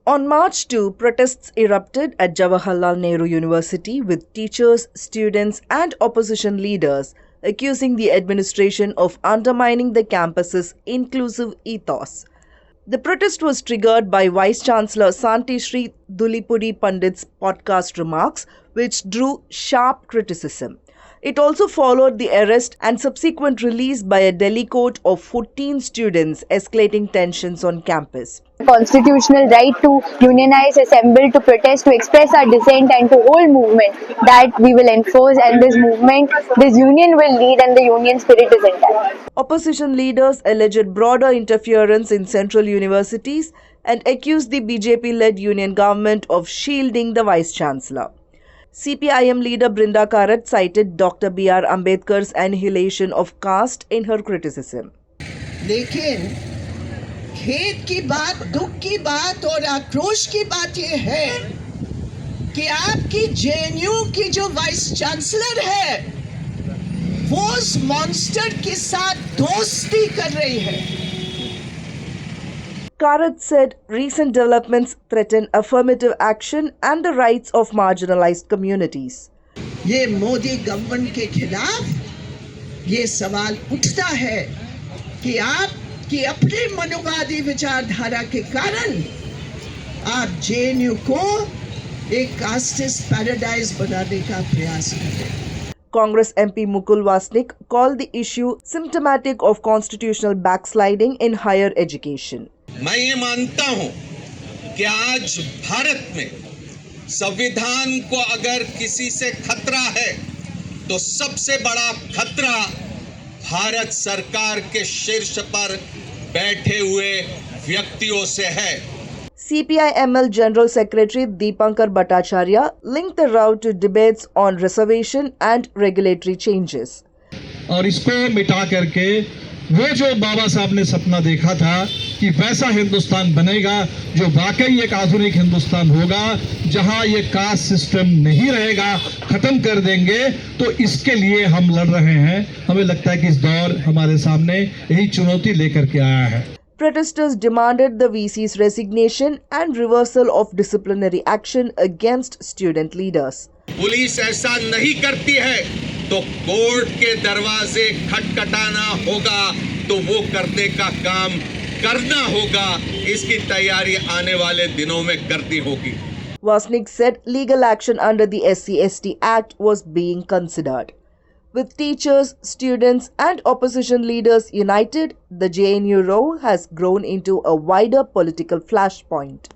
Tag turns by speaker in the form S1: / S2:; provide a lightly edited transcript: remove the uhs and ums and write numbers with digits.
S1: On March 2, protests erupted at Jawaharlal Nehru University with teachers, students, and opposition leaders accusing the administration of undermining the campus's inclusive ethos. The protest was triggered by Vice Chancellor Santi Sri Dulipudi Pandit's podcast remarks, which drew sharp criticism. It also followed the arrest and subsequent release by a Delhi court of 14 students, escalating tensions on campus.
S2: Constitutional right to unionize, assemble, to protest, to express our dissent, and to hold movement that we will enforce, and this movement, this union will lead, and the union spirit is intact.
S1: Opposition leaders alleged broader interference in central universities and accused the BJP-led union government of shielding the Vice-Chancellor. CPIM leader Brinda Karat cited Dr. B.R. Ambedkar's annihilation of caste in her criticism.
S3: लेकिन खेद की बात, दुख की बात और आक्रोश की बात यह है कि आपकी जेएनयू की जो वाइस चांसलर है वो उस मॉन्स्टर के साथ दोस्ती कर रही है.
S1: Karat said recent developments threaten affirmative action and the rights of marginalized communities.
S3: ये मोदी गवर्नमेंट के खिलाफ ये सवाल उठता है कि आपकी अपनी मनोवादी विचारधारा के कारण आप जेएनयू को एक कास्टिस्ट पैराडाइज बनाने का प्रयास कर रहे हैं.
S1: Congress MP Mukul Wasnik called the issue symptomatic of constitutional backsliding in higher education.
S4: मैं ये मानता हूं कि आज भारत में संविधान को अगर किसी से खतरा है तो सबसे बड़ा खतरा भारत सरकार के शीर्ष पर बैठे हुए व्यक्तियों से है.
S1: CPI-ML General Secretary Deepankar Bhattacharya linked the row to debates on reservation and regulatory changes.
S5: और इसको मिटा करके वो जो बाबा साहब ने सपना देखा था कि वैसा हिंदुस्तान बनेगा जो वाकई एक आधुनिक हिंदुस्तान होगा जहां ये कास्ट सिस्टम नहीं रहेगा, खत्म कर देंगे, तो इसके लिए हम लड़ रहे हैं. हमें लगता है कि इस दौर हमारे सामने यही चुनौती लेकर के आया है.
S1: Protesters demanded the VC's resignation and reversal of disciplinary action against student leaders.
S4: Police ऐसा नहीं करती है तो कोर्ट के दरवाजे खटखटाना होगा, तो वो करने का काम करना होगा. इसकी तैयारी आने वाले दिनों में करनी होगी.
S1: Wasnik said legal action under the SC/ST Act was being considered. With teachers, students, and opposition leaders united, the JNU row has grown into a wider political flashpoint.